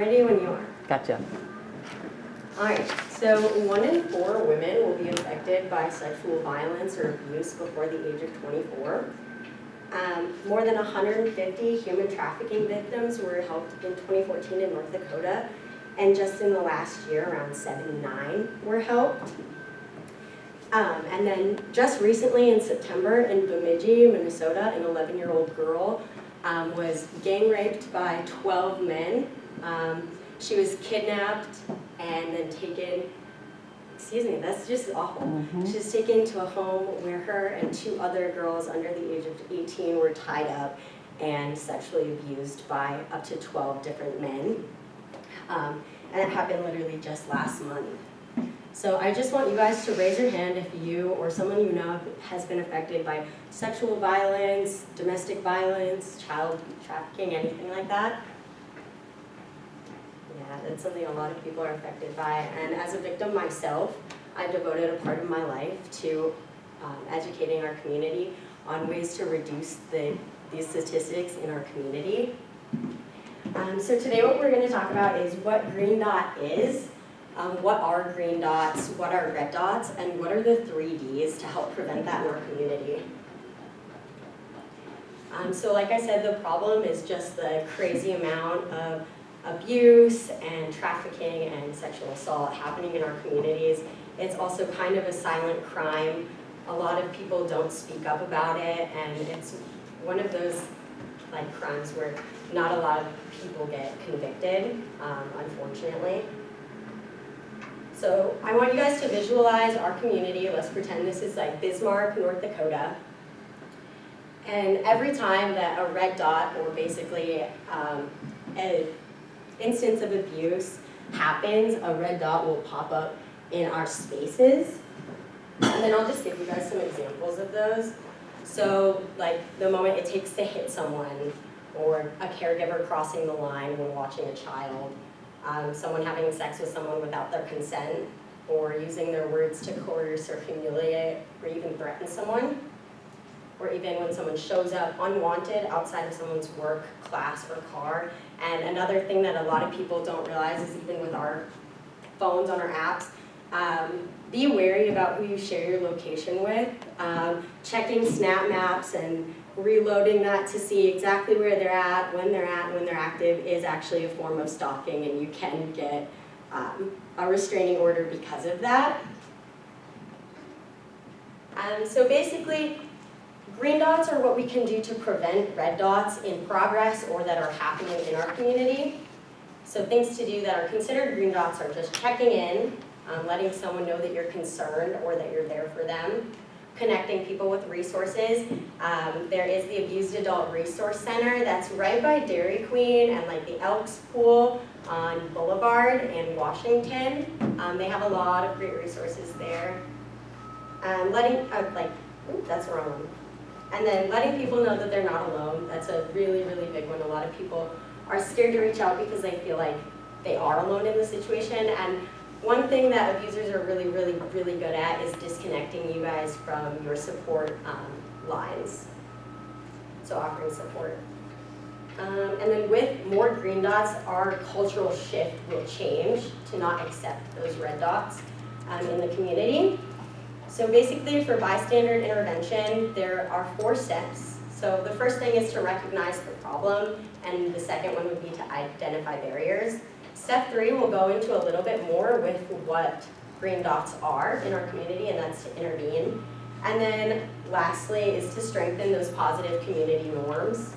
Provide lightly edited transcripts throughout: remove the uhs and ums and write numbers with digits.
Ready when you are. Gotcha. All right, so 1 in 4 women will be affected by sexual violence or abuse before the age of 24. More than 150 human trafficking victims were helped in 2014 in North Dakota, and just in the last year, around 79 were helped. And then just recently in September in Bemidji, Minnesota, an 11-year-old girl was gang raped by 12 men. She was kidnapped and then taken, excuse me, that's just awful. She was taken to a home where her and 2 other girls under the age of 18 were tied up and sexually abused by up to 12 different men. And it happened literally just last month. So I just want you guys to raise your hand if you or someone you know has been affected by sexual violence, domestic violence, child trafficking, anything like that. Yeah, that's something a lot of people are affected by. And as a victim myself, I devoted a part of my life to educating our community on ways to reduce these statistics in our community. So today what we're going to talk about is what Green Dot is, what are green dots, what are red dots, and what are the 3 Ds to help prevent that in our community. So like I said, the problem is just the crazy amount of abuse and trafficking and sexual assault happening in our communities. It's also kind of a silent crime. A lot of people don't speak up about it, and it's one of those crimes where not a lot of people get convicted, unfortunately. So I want you guys to visualize our community. Let's pretend this is like Bismarck, North Dakota. And every time that a red dot, or basically an instance of abuse happens, a red dot will pop up in our spaces. And then I'll just give you guys some examples of those. So like the moment it takes to hit someone, or a caregiver crossing the line when watching a child, someone having sex with someone without their consent, or using their words to coerce or humiliate or even threaten someone, or even when someone shows up unwanted outside of someone's work, class, or car. And another thing that a lot of people don't realize is even with our phones on our apps, be wary about who you share your location with. Checking Snap Maps and reloading that to see exactly where they're at, when they're active is actually a form of stalking, and you can get a restraining order because of that. So basically, green dots are what we can do to prevent red dots in progress or that are happening in our community. So things to do that are considered green dots are just checking in, letting someone know that you're concerned or that you're there for them, connecting people with resources. There is the Abused Adult Resource Center that's right by Dairy Queen and like the Elks Pool on Boulevard in Washington. They have a lot of great resources there. That's the wrong one. And then letting people know that they're not alone. That's a really, really big one. A lot of people are scared to reach out because they feel like they are alone in the situation. And one thing that abusers are really, really, really good at is disconnecting you guys from your support lines. So offering support. And then with more green dots, our cultural shift will change to not accept those red dots in the community. So basically for bystander intervention, there are 4 steps. So the first thing is to recognize the problem, and the second one would be to identify barriers. Step 3 will go into a little bit more with what green dots are in our community, and that's to intervene. And then lastly is to strengthen those positive community norms.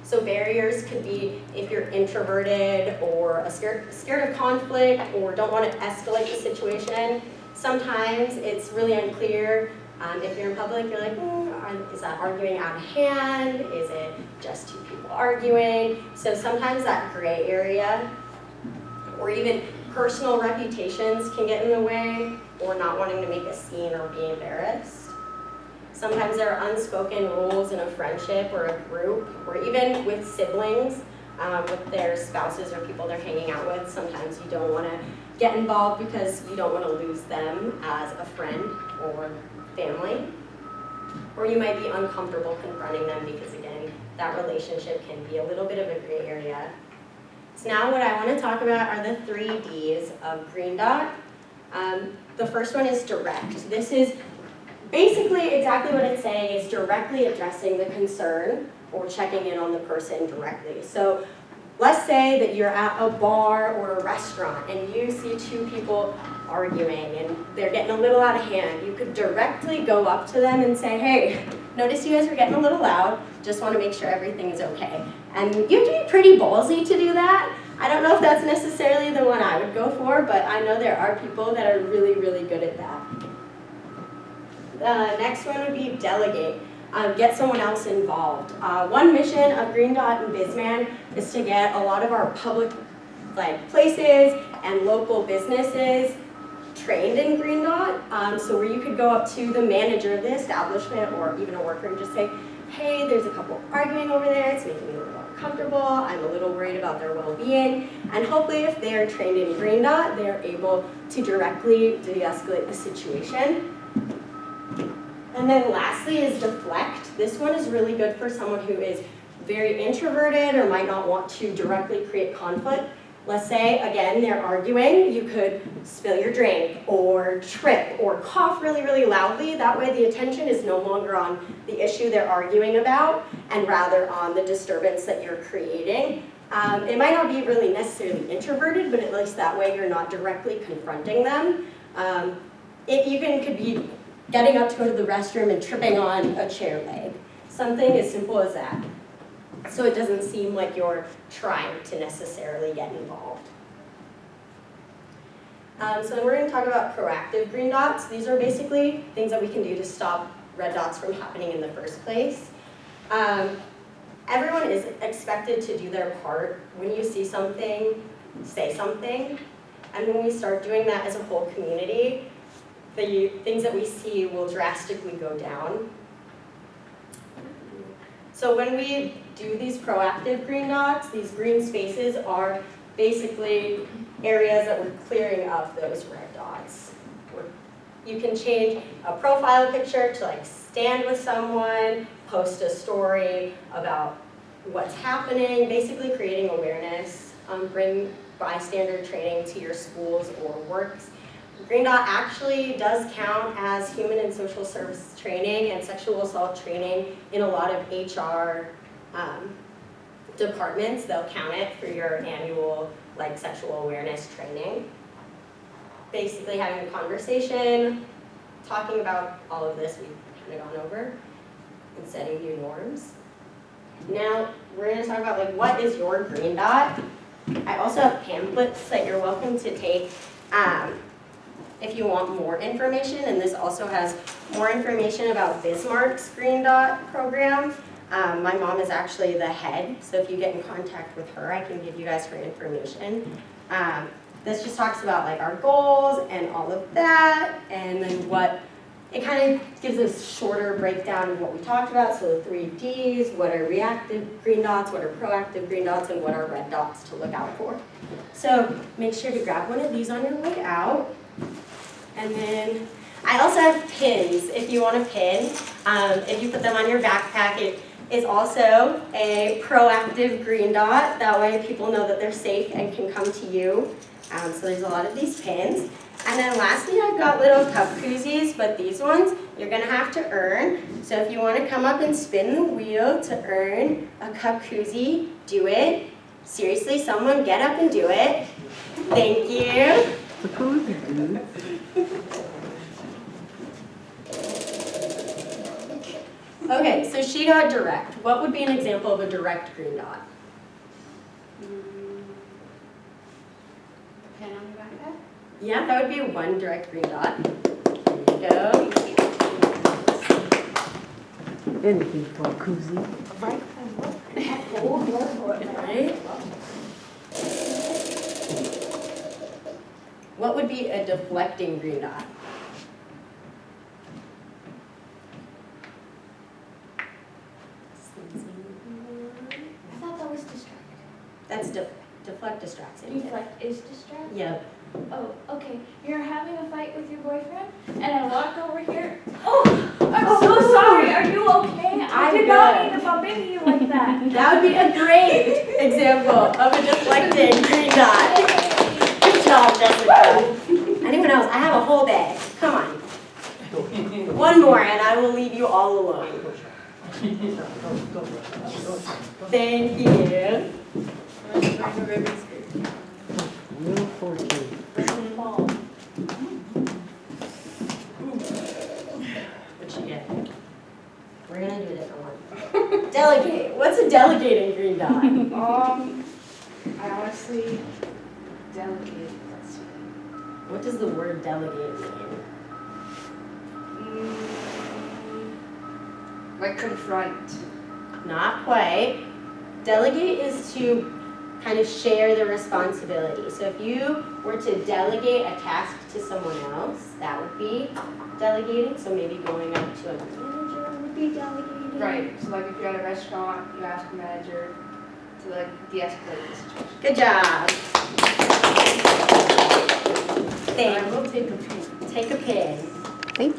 So barriers could be if you're introverted or scared of conflict or don't want to escalate the situation. Sometimes it's really unclear. If you're in public, you're like, is that arguing out of hand? Is it just 2 people arguing? So sometimes that gray area, or even personal reputations can get in the way, or not wanting to make a scene or be embarrassed. Sometimes there are unspoken rules in a friendship or a group, or even with siblings, with their spouses or people they're hanging out with. Sometimes you don't want to get involved because you don't want to lose them as a friend or family. Or you might be uncomfortable confronting them because, again, that relationship can be a little bit of a gray area. So now what I want to talk about are the 3 Ds of Green Dot. The first one is direct. This is basically exactly what it's saying, is directly addressing the concern or checking in on the person directly. So let's say that you're at a bar or a restaurant and you see 2 people arguing and they're getting a little out of hand. You could directly go up to them and say, hey, notice you guys are getting a little loud, just want to make sure everything is okay. And you have to be pretty ballsy to do that. I don't know if that's necessarily the one I would go for, but I know there are people that are really, really good at that. The next one would be delegate. Get someone else involved. One mission of Green Dot and BizMan is to get a lot of our public places and local businesses trained in Green Dot. So where you could go up to the manager of the establishment or even a worker and just say, hey, there's a couple arguing over there, it's making me a little uncomfortable, I'm a little worried about their well-being, and hopefully if they're trained in Green Dot, they're able to directly de-escalate the situation. And then lastly is deflect. This one is really good for someone who is very introverted or might not want to directly create conflict. Let's say, again, they're arguing, you could spill your drink or trip or cough really, really loudly. That way the attention is no longer on the issue they're arguing about and rather on the disturbance that you're creating. It might not be really necessarily introverted, but at least that way you're not directly confronting them. You could be getting up to go to the restroom and tripping on a chair leg. Something as simple as that. So it doesn't seem like you're trying to necessarily get involved. So then we're going to talk about proactive green dots. These are basically things that we can do to stop red dots from happening in the first place. Everyone is expected to do their part. When you see something, say something. And when we start doing that as a whole community, the things that we see will drastically go down. So when we do these proactive green dots, these green spaces are basically areas that we're clearing up those red dots. You can change a profile picture to stand with someone, post a story about what's happening, basically creating awareness, bring bystander training to your schools or works. Green Dot actually does count as human and social service training and sexual assault training in a lot of HR departments. They'll count it for your annual sexual awareness training. Basically having a conversation, talking about all of this we've kind of gone over, and setting new norms. Now we're going to talk about what is your Green Dot. I also have pamphlets that you're welcome to take if you want more information, and this also has more information about Bismarck's Green Dot program. My mom is actually the head, so if you get in contact with her, I can give you guys her information. This just talks about our goals and all of that, and then it kind of gives a shorter breakdown of what we talked about, so the 3 Ds, what are reactive green dots, what are proactive green dots, and what are red dots to look out for. So make sure to grab one of these on your way out. And then I also have pins if you want a pin. If you put them on your backpack, it is also a proactive green dot. That way people know that they're safe and can come to you. So there's a lot of these pins. And then lastly, I've got little cup koozies, but these ones you're going to have to earn. So if you want to come up and spin the wheel to earn a cup koozie, do it. Seriously, someone get up and do it. Thank you. Okay, so she got direct. What would be an example of a direct green dot? Pen on your backpack? Yeah, that would be one direct green dot. There you go. Anything for a koozie. Right. What would be a deflecting green dot? I thought that was distract. That's deflect, distraction. Deflect is distract? Yep. Oh, okay. You're having a fight with your boyfriend, and I walk over here. Oh, I'm so sorry. Are you okay? I I'm did not good. mean to bump into you like that. That would be a great example of a deflecting green dot. Good job, Jessica. Anyone else? I have a whole bag. Come on. One more and I will leave you all alone. Thank you. Rule 14. What you get? We're gonna do a different one. Delegate. What's a delegating green dot? I honestly delegate. Let's see. What does the word delegate mean? Like confront. Not quite. Delegate is to kind of share the responsibility. So if you were to delegate a task to someone else, that would be delegating. So maybe going up to a manager would be delegating. Right. So like if you're at a restaurant, you ask a manager to like de-escalate the situation. Good job. I Thank will take a peek. Take a pin.